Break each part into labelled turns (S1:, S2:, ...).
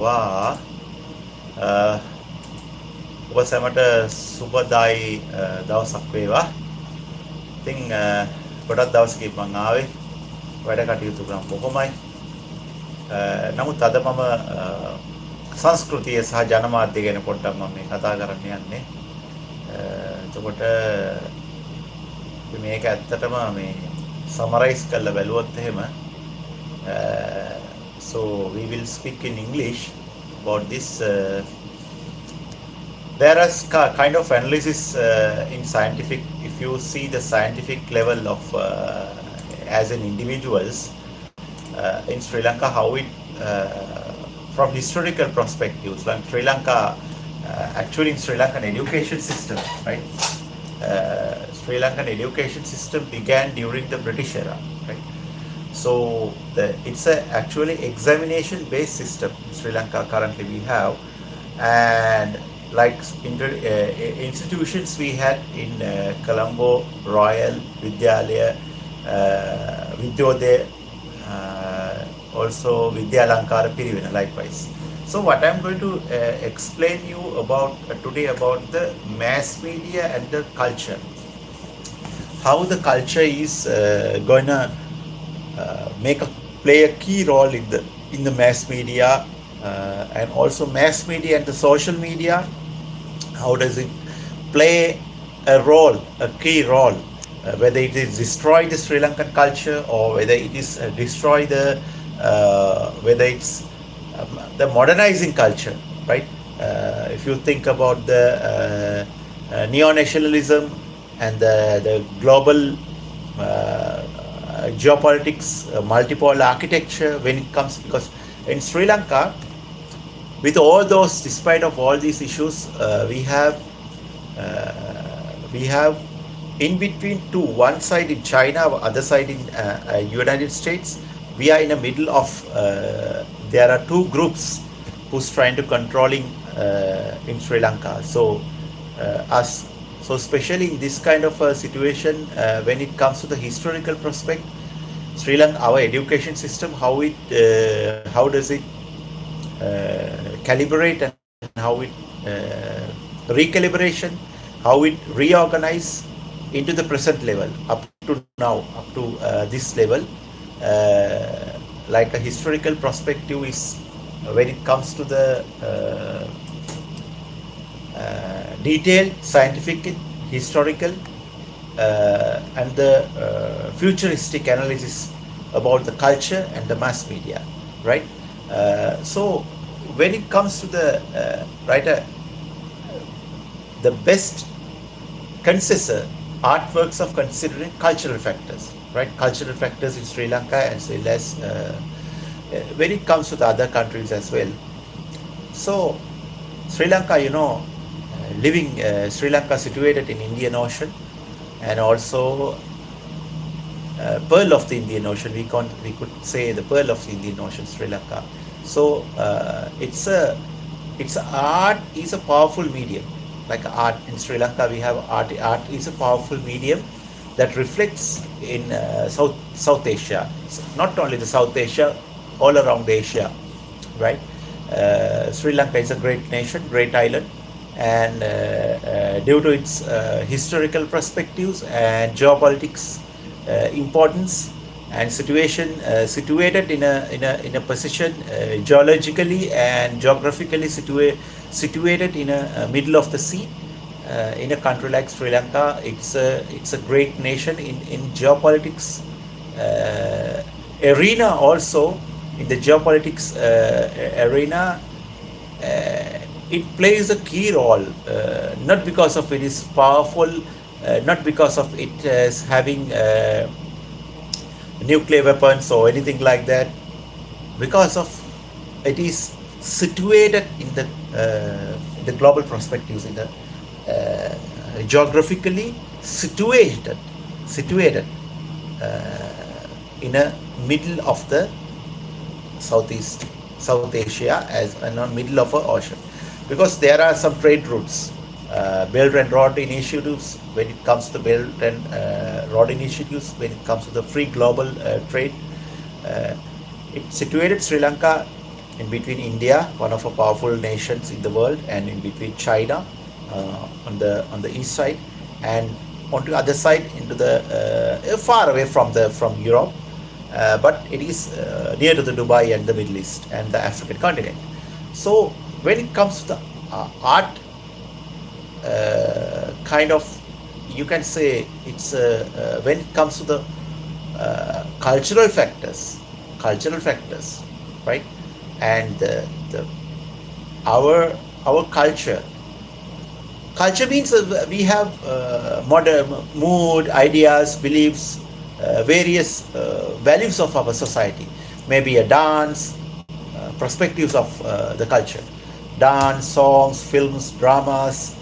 S1: වා ඔබ සැමට සුබදායි දවසක් වේවා. ඉතින් ගොඩක් දවසකින් මං ආවේ වැඩ කටයුතු කරන් බොහොමයි. නමුත් අද මම සංස්කෘතිය සහ ජනමාධ්‍ය ගැන පොඩ්ඩක් මම මේ කතා කරන්න යන්නේ. එතකොට මේක ඇත්තටම මේ සමරයිස් කරලා බැලුවොත් එහෙම so we will speak in English about this. There is kind of analysis in scientific, if you see the scientific level of as an individuals in Sri Lanka, how it from historical perspectives, like Sri Lanka actually in Sri Lankan education system, right? Sri Lankan education system began during the British era, right? So it's a actually examination based system in Sri Lanka currently we have, and like institutions we had in Colombo, Royal, Vidyalaya, Vidyodaya, also Vidyalankara Pirivena likewise. So what I'm going to explain you about today about the mass media and the culture. How the culture is going to play a key role in the mass media, and also mass media and the social media. How does it play a role, a key role, whether it is destroy the Sri Lankan culture or whether it is destroy the whether it's the modernizing culture, right? If you think about the neo-nationalism and the global geopolitics, multipolar architecture when it comes, because in Sri Lanka, with all those, despite of all these issues, we have in between two, one side in China, other side in United States. We are in the middle of there are two groups who's trying to controlling in Sri Lanka. So so especially in this kind of a situation, when it comes to the historical prospect, Sri Lanka, our education system, how does it calibrate, and how it recalibration, how it reorganize into the present level up to now, up to this level, like a historical perspective is when it comes to the detailed scientific, historical, and the futuristic analysis about the culture and the mass media, right? So when it comes to the the best consider artworks of considering cultural factors, right? Cultural factors in Sri Lanka as well as when it comes to the other countries as well. So Sri Lanka, Sri Lanka situated in Indian Ocean, and also pearl of the Indian Ocean. We could say the pearl of the Indian Ocean, Sri Lanka. So art is a powerful medium. Like art in Sri Lanka, we have art. Art is a powerful medium that reflects in South Asia. So not only the South Asia, all around Asia, right? Sri Lanka is a great nation, great island, and due to its historical perspectives and geopolitics importance and situation, situated in a position geologically and geographically situated in a middle of the sea, in a country like Sri Lanka. It's a great nation in geopolitics arena. Also in the geopolitics arena, it plays a key role, not because of it is powerful, not because of it as having nuclear weapons or anything like that, because of it is situated in the global perspectives, in the geographically situated in a middle of the South Asia, as in the middle of an ocean, because there are some trade routes, Belt and Road initiatives when it comes to Belt and Road initiatives, when it comes to the free global trade. It's situated Sri Lanka in between India, one of the powerful nations in the world, and in between China on the east side, and on the other side into the far away from Europe, but it is near to the Dubai and the Middle East and the African continent. So when it comes to the art, kind of, you can say it's when it comes to the cultural factors, right? And the our culture means we have modern mood, ideas, beliefs, various values of our society, maybe a dance, perspectives of the culture, dance, songs, films, dramas,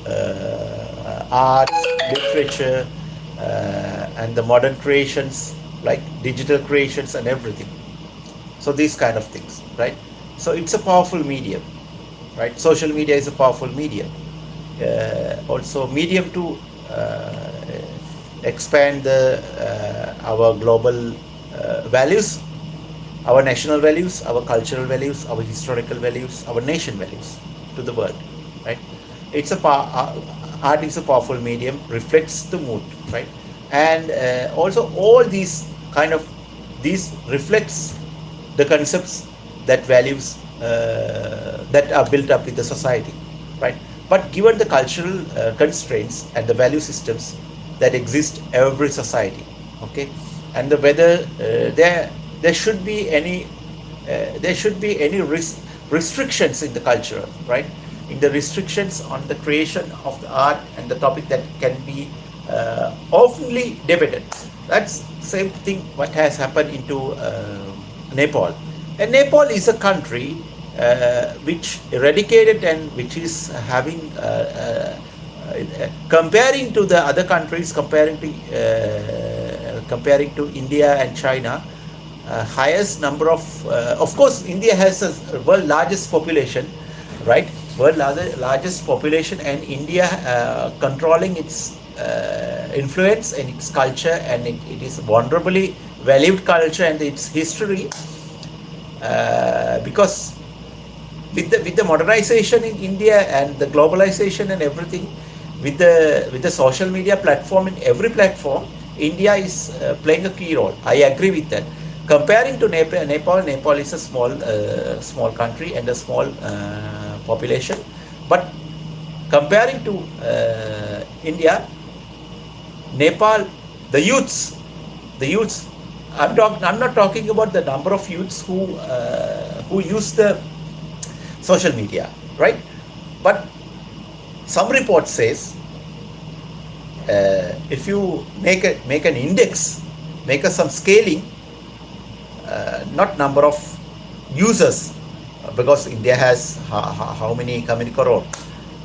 S1: arts, literature, and the modern creations like digital creations and everything. So these kind of things, right? So it's a powerful medium, right? Social media is a powerful medium, also medium to expand our global values, our national values, our cultural values, our historical values, our nation values to the world, right? It's art is a powerful medium, reflects the mood, right? And also all these reflects the concepts that values that are built up with the society, right? But given the cultural constraints and the value systems that exist every society, okay, and the whether there should be any restrictions in the culture, right? In the restrictions on the creation of the art and the topic that can be oftenly debated. That's same thing what has happened into Nepal. And Nepal is a country which eradicated and which is having comparing to the other countries, comparing to India and China, highest number of course India has a world largest population, right? World largest population, and India controlling its influence and its culture, and it is wonderfully valued culture and its history, because with the modernization in India and the globalization and everything, with the social media platform, in every platform, India is playing a key role. I agree with that. Comparing to Nepal is a small country and a small population, but comparing to India, Nepal, the youths. I'm not talking about the number of youths who use the social media, right? But some report says if you make an index, some scaling, not number of users, because India has how many crore?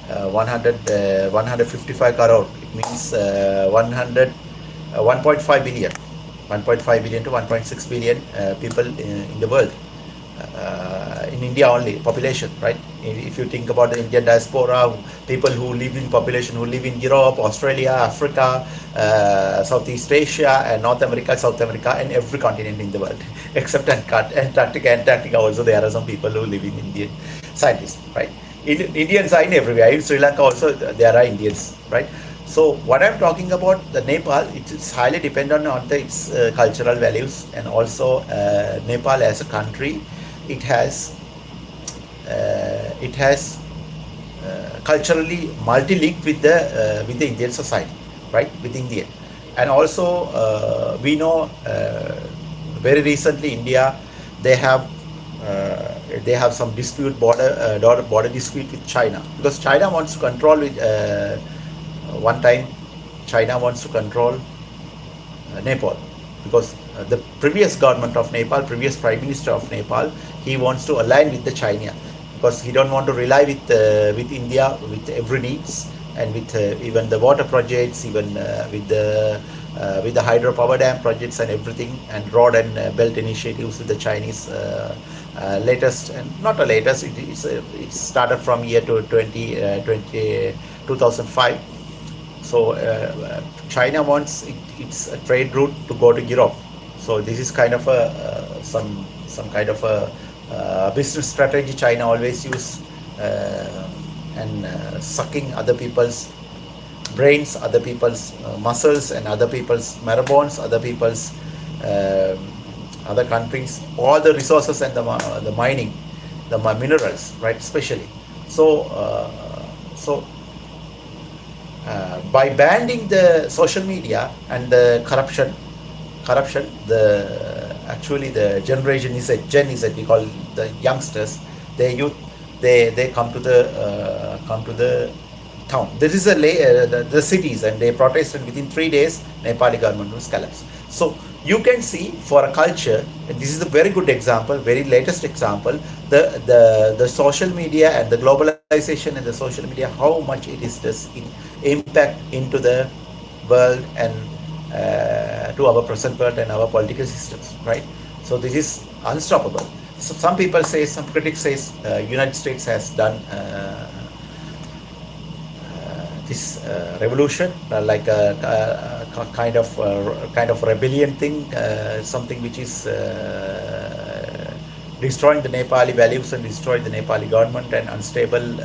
S1: 155 crore. It means 1.5 billion. 1.5 billion to 1.6 billion people in the world, in India only, population, right? If you think about the Indian diaspora, people who live in population, who live in Europe, Australia, Africa, Southeast Asia, and North America, South America, and every continent in the world, except Antarctica also, there are some people who live in Indian scientists, right? Indians are in everywhere. In Sri Lanka also, there are Indians, right? So what I'm talking about, the Nepal, it's highly dependent on its cultural values, and also Nepal as a country, it has culturally multi-linked with the Indian society, right? With Indian, and also we know very recently India, they have some border dispute with China, because China wants to control with. One time China wants to control Nepal, because the previous government of Nepal, previous prime minister of Nepal, he wants to align with the China, because he don't want to rely with India with every needs, and with even the water projects, even with the hydropower dam projects and everything, and road and belt initiatives with the Chinese. Latest, and not the latest, it started from year to 2005. So China wants its trade route to go to Europe. So this is kind of some kind of a business strategy China always use, and sucking other people's brains, other people's muscles, and other people's marathons, other people's um, other countries, all the resources and the mining, the minerals, right? Especially, so so by banning the social media and the corruption, the actually the generation is a Gen Z, we call the youngsters, the youth, they come to the town. This is the cities, and they protested within 3 days. Nepali government was collapsed. So you can see for a culture, and this is a very good example, very latest example, the social media and the globalization and the social media, how much it is does impact into the world and to our present world and our political systems, right? So this is unstoppable. So some people say, some critics say, United States has done this revolution, like a kind of rebellion thing, something which is destroying the Nepali values and destroying the Nepali government and unstable,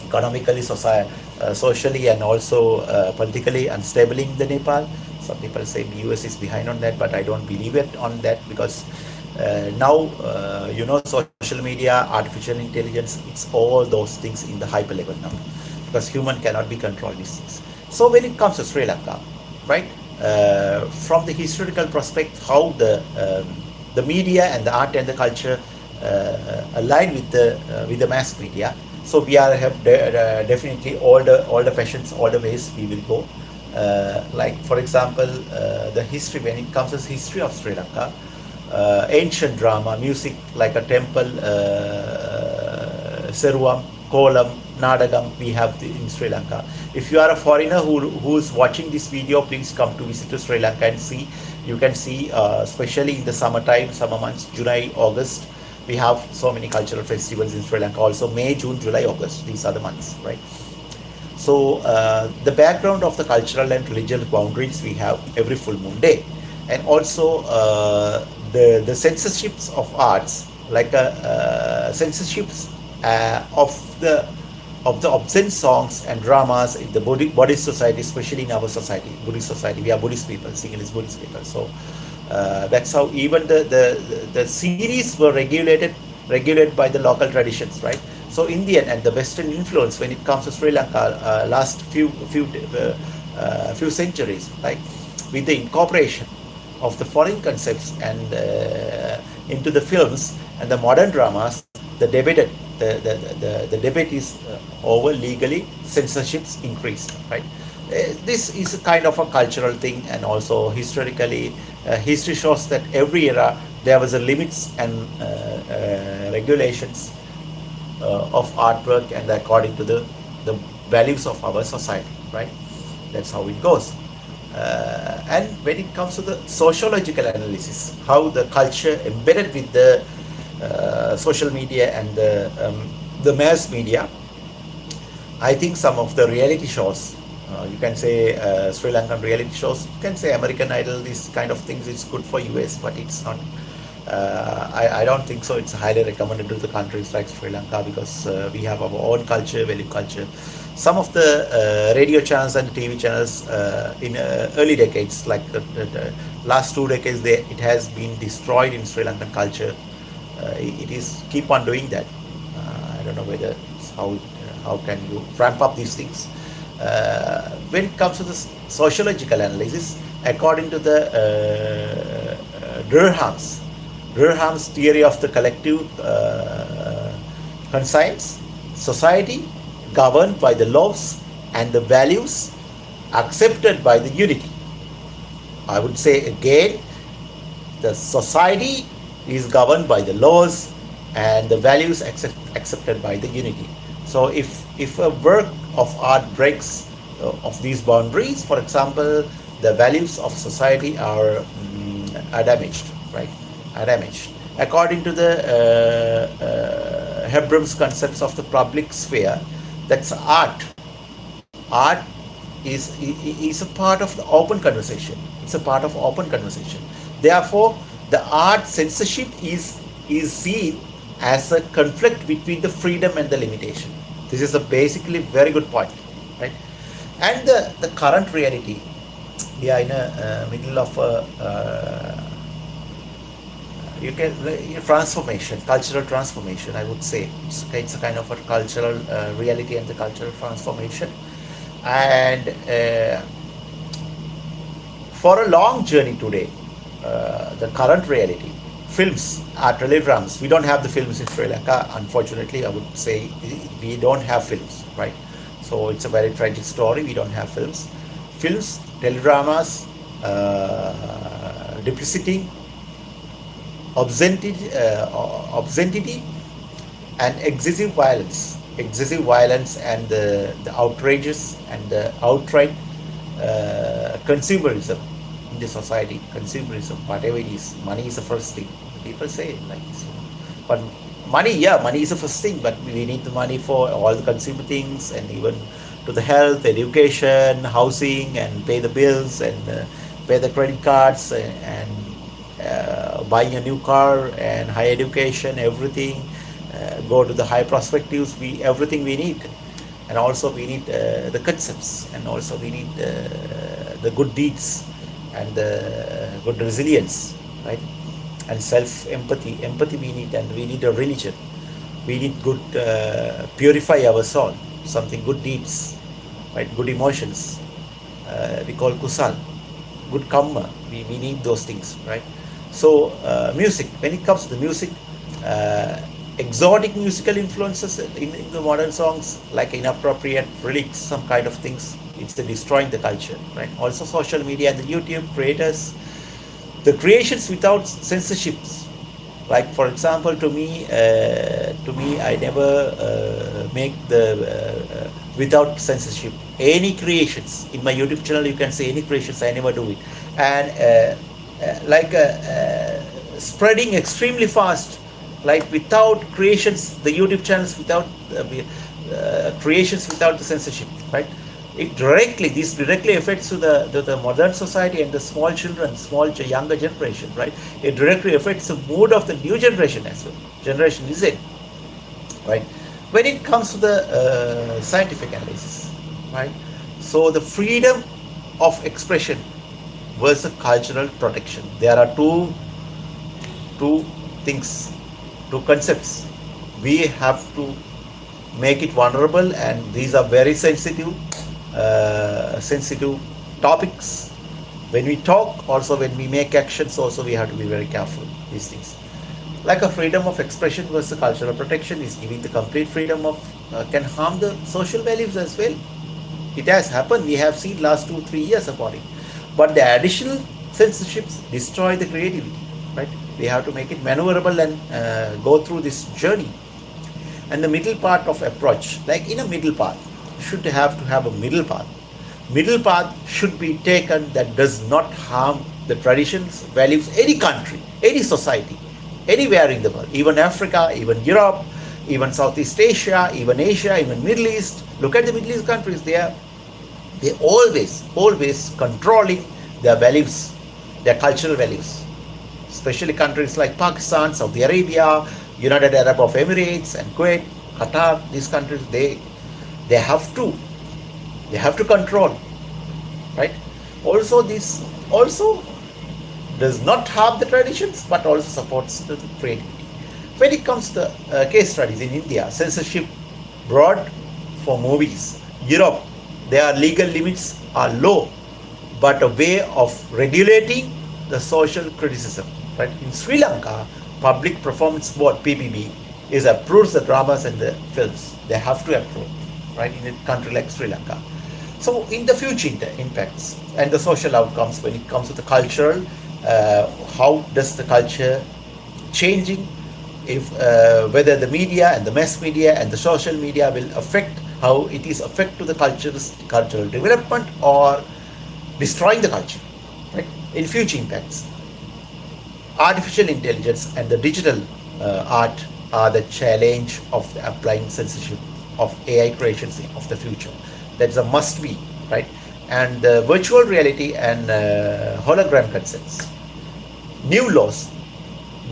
S1: economically, socially, and also politically unstable in the Nepal. Some people say the US is behind on that, but I don't believe it on that, because now social media, artificial intelligence, it's all those things in the hyper level now, because human cannot be controlled these things. So when it comes to Sri Lanka, right, from the historical perspective, how the media and the art and the culture align with the mass media. So we have definitely all the passions, all the ways we will go. Like for example, the history, when it comes to history of Sri Lanka, ancient drama, music like a temple, Seruam, Kolam, Nadagam, we have in Sri Lanka. If you are a foreigner who's watching this video, please come to visit to Sri Lanka and see. You can see, especially in the summertime, summer months, July, August, we have so many cultural festivals in Sri Lanka. Also May, June, July, August, these are the months, right? So the background of the cultural and religious boundaries we have every full moon day, and also the censorships of arts, like censorships of the obscene songs and dramas in the Buddhist society, especially in our society, Buddhist society. We are Buddhist people, Sinhalese Buddhist people. So that's how even the series were regulated by the local traditions, right? So Indian and the Western influence when it comes to Sri Lanka, last few centuries, like with the incorporation of the foreign concepts and into the films and the modern dramas, the debate is over legally, censorships increased, right? This is a kind of a cultural thing, and also historically, history shows that every era there was a limits and regulations of artwork, and according to the values of our society, right? That's how it goes. And when it comes to the sociological analysis, how the culture embedded with the social media and the mass media, I think some of the reality shows, you can say Sri Lankan reality shows, you can say American Idol, these kind of things, it's good for US, but it's not. I don't think so. It's highly recommended to the countries like Sri Lanka, because we have our own culture, value culture. Some of the radio channels and TV channels in early decades, like the last 2 decades, it has been destroyed in Sri Lankan culture. It is keep on doing that. I don't know whether how can you ramp up these things. When it comes to the sociological analysis, according to the Durkheim's theory of the collective conscience, society governed by the laws and the values accepted by the unity. I would say again, the society is governed by the laws and the values accepted by the unity. So if a work of art breaks of these boundaries, for example, the values of society are damaged, right? Are damaged. According to the Hebram's concepts of the public sphere, that's art. Art is a part of the open conversation. It's a part of open conversation. Therefore, The art censorship is seen as a conflict between the freedom and the limitation. This is a basically very good point, right? And the current reality, we are in a middle of a you can transformation, cultural transformation. I would say it's a kind of a cultural reality and the cultural transformation, and for a long journey today, the current reality, films are teledramas. We don't have the films in Sri Lanka, unfortunately. I would say we don't have films, right? So it's a very tragic story. We don't have films. Films, teledramas, depreciating, obscenity, and excessive violence, and the outrages and the outright consumerism in the society. Consumerism, whatever it is, money is the first thing. People say it like this, but money is the first thing. But we need the money for all the consumer things, and even to the health, education, housing, and pay the bills, and pay the credit cards, and buying a new car, and higher education, everything. Go to the high perspectives. We everything we need, and also we need the concepts, and also we need the good deeds, and the good resilience, right? And self empathy we need, and we need a religion. We need good purify our soul, something good deeds, right? Good emotions, we call kusal, good karma. We need those things, right? So music, when it comes to the music, exotic musical influences in the modern songs, like inappropriate lyrics, some kind of things, it's destroying the culture, right? Also social media and the YouTube creators, the creations without censorships. Like for example, to me, I never make the without censorship any creations in my YouTube channel. You can say any creations, I never do it. And spreading extremely fast, like without creations, the YouTube channels without creations without the censorship, right? This directly affects to the modern society and the small children, younger generation, right? It directly affects the mood of the new generation as well. Generation Z, right? When it comes to the scientific analysis, right? So the freedom of expression versus cultural protection. There are two things, two concepts. We have to make it vulnerable, and these are very sensitive topics. When we talk, also when we make actions, also we have to be very careful these things. Like a freedom of expression versus cultural protection is giving the complete freedom of can harm the social values as well. It has happened. We have seen last 2-3 years about it. But the additional censorships destroy the creativity, right? We have to make it maneuverable and go through this journey. And the middle part of approach, like in a middle path, should have to have a middle path. Middle path should be taken that does not harm the traditions, values, any country, any society, anywhere in the world, even Africa, even Europe, even Southeast Asia, even Asia, even Middle East. Look at the Middle East countries. They always controlling their values, their cultural values. Especially countries like Pakistan, Saudi Arabia, United Arab Emirates, and Kuwait, Qatar. These countries, they have to control, right? Also, this also does not harm the traditions, but also supports the creativity. When it comes to case studies in India, censorship broad for movies. Europe, their legal limits are low, but a way of regulating the social criticism. Right? In Sri Lanka, Public Performance Board is approves the dramas and the films. They have to approve, right? In a country like Sri Lanka. So, in the future impacts and the social outcomes when it comes to the cultural, how does the culture changing? If whether the media and the mass media and the social media will affect how it is affect to the cultural development or destroying the culture, right? In future impacts, artificial intelligence and the digital art are the challenge of the applying censorship of AI creations of the future. That's a must be, right? And virtual reality and hologram concepts. New laws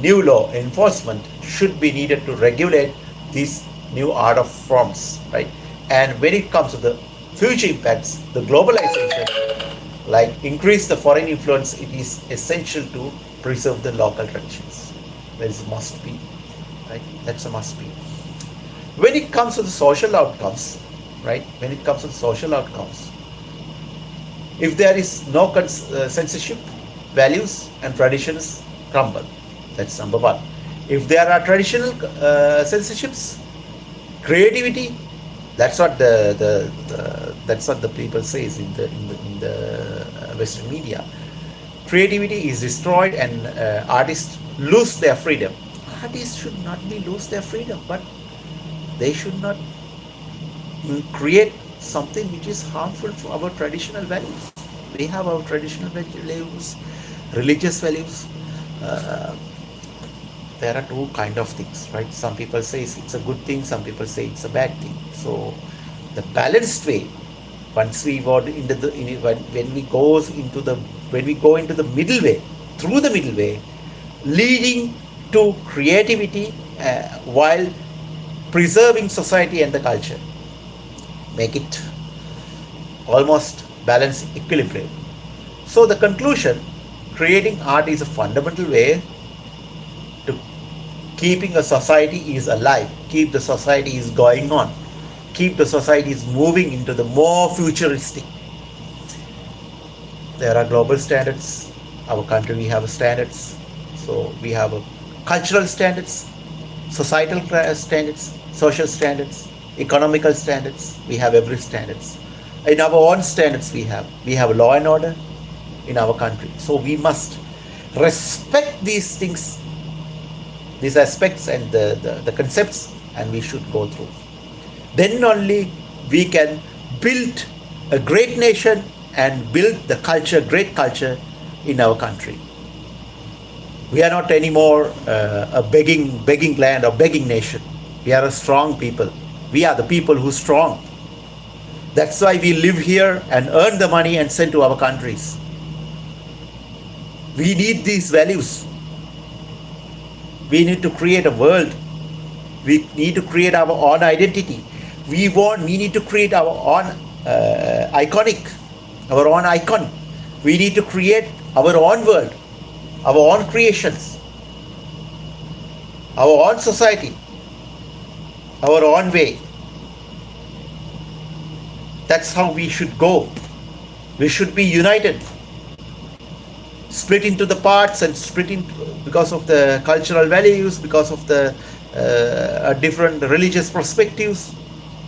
S1: new law enforcement should be needed to regulate these new art of forms, right? And when it comes to the future impacts, the globalization, like increase the foreign influence, it is essential to preserve the local traditions. That is must be, right? That's a must be. When it comes to the social outcomes, right? When it comes to the social outcomes, if there is no censorship, values and traditions crumble. That's number one. If there are traditional censorships, creativity, that's what that's what the people says in the Western media. Creativity is destroyed and artists lose their freedom. Artists should not be lose their freedom, but they should not create something which is harmful for our traditional values. We have our traditional values, religious values. Uh, there are two kind of things, right? Some people say it's a good thing, some people say it's a bad thing. So the balanced way, once we go into the when we goes into the when we go into the middle way, through the middle way, leading to creativity while preserving society and the culture, make it almost balance equilibrium. So the conclusion, creating art is a fundamental way to keeping a society is alive, keep the society is going on, keep the society is moving into the more futuristic. There are global standards. Our country, we have standards. So we have a cultural standards, societal standards, social standards, economical standards. We have every standards. In our own standards, we have law and order in our country. So we must respect these things, these aspects and the concepts, and we should go through. Then only we can build a great nation and build the culture, great culture in our country. We are not anymore a begging land or begging nation. We are a strong people. We are the people who are strong. That's why we live here and earn the money and send to our countries. We need these values. We need to create a world. We need to create our own identity. We need to create our own our own icon. We need to create our own world, our own creations, our own society, our own way. That's how we should go. We should be united. Split into the parts and split into because of the cultural values, because of the different religious perspectives.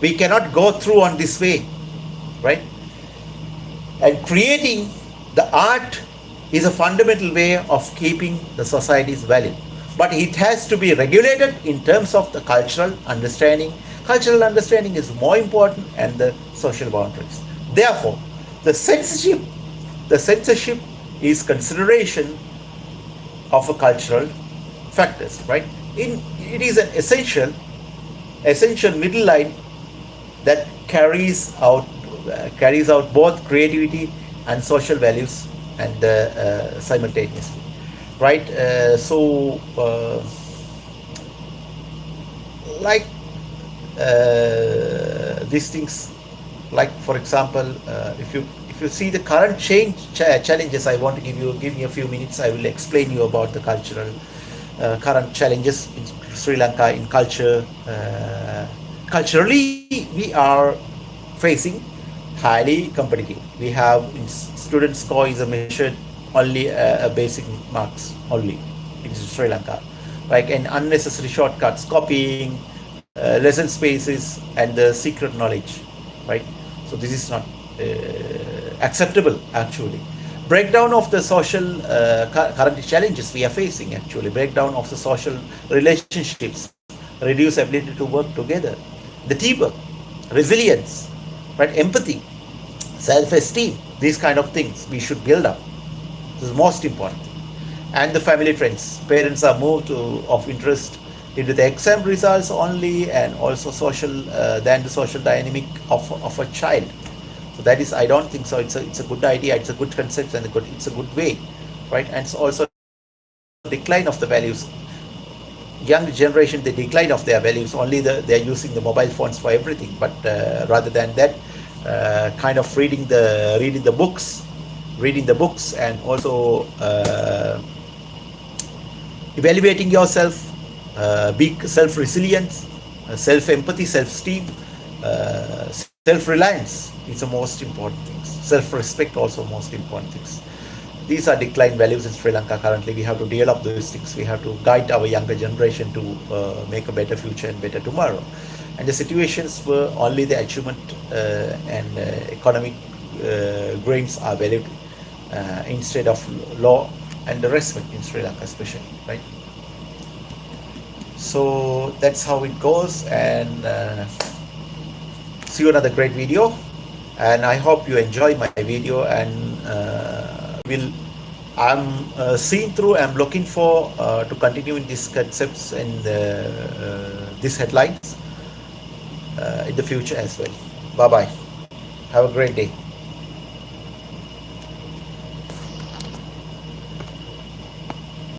S1: We cannot go through on this way, right? And creating the art is a fundamental way of keeping the society's value. But it has to be regulated in terms of the cultural understanding. Cultural understanding is more important and the social boundaries. Therefore, the censorship is consideration of a cultural factors, right? It is an essential middle line that carries out both creativity and social values and simultaneously, right? Like these things, like for example, if you see the current challenges, I want to give me a few minutes. I will explain you about the cultural current challenges in Sri Lanka in culture. Culturally, we are facing highly competitive. We have student score is measured only a basic marks only in Sri Lanka, like an unnecessary shortcuts, copying, lesson spaces, and the secret knowledge, right? So this is not acceptable actually. Breakdown of the social current challenges we are facing, actually breakdown of the social relationships, reduce ability to work together, the teamwork, resilience, right, empathy, self-esteem, these kind of things we should build up. This is most important. And the family trends, parents are moved of interest into the exam results only, and also social than the social dynamic of a child. So that is, I don't think so. It's a good idea. It's a good concept and it's a good way, right? And it's also decline of the values young generation, the decline of their values, only they're using the mobile phones for everything. But rather than that, kind of reading the books, and also evaluating yourself, be self-resilient, self-empathy, self-esteem, self-reliance is the most important things. Self-respect also most important things. These are declined values in Sri Lanka currently. We have to develop those things. We have to guide our younger generation to make a better future and better tomorrow. And the situations where only the achievement and economic gains are valued instead of law and the respect in Sri Lanka especially, right? So that's how it goes, and see you another great video. And I hope you enjoy my video, and will I'm seeing through. I'm looking for to continue in these concepts and these headlines in the future as well. Bye bye. Have a great day.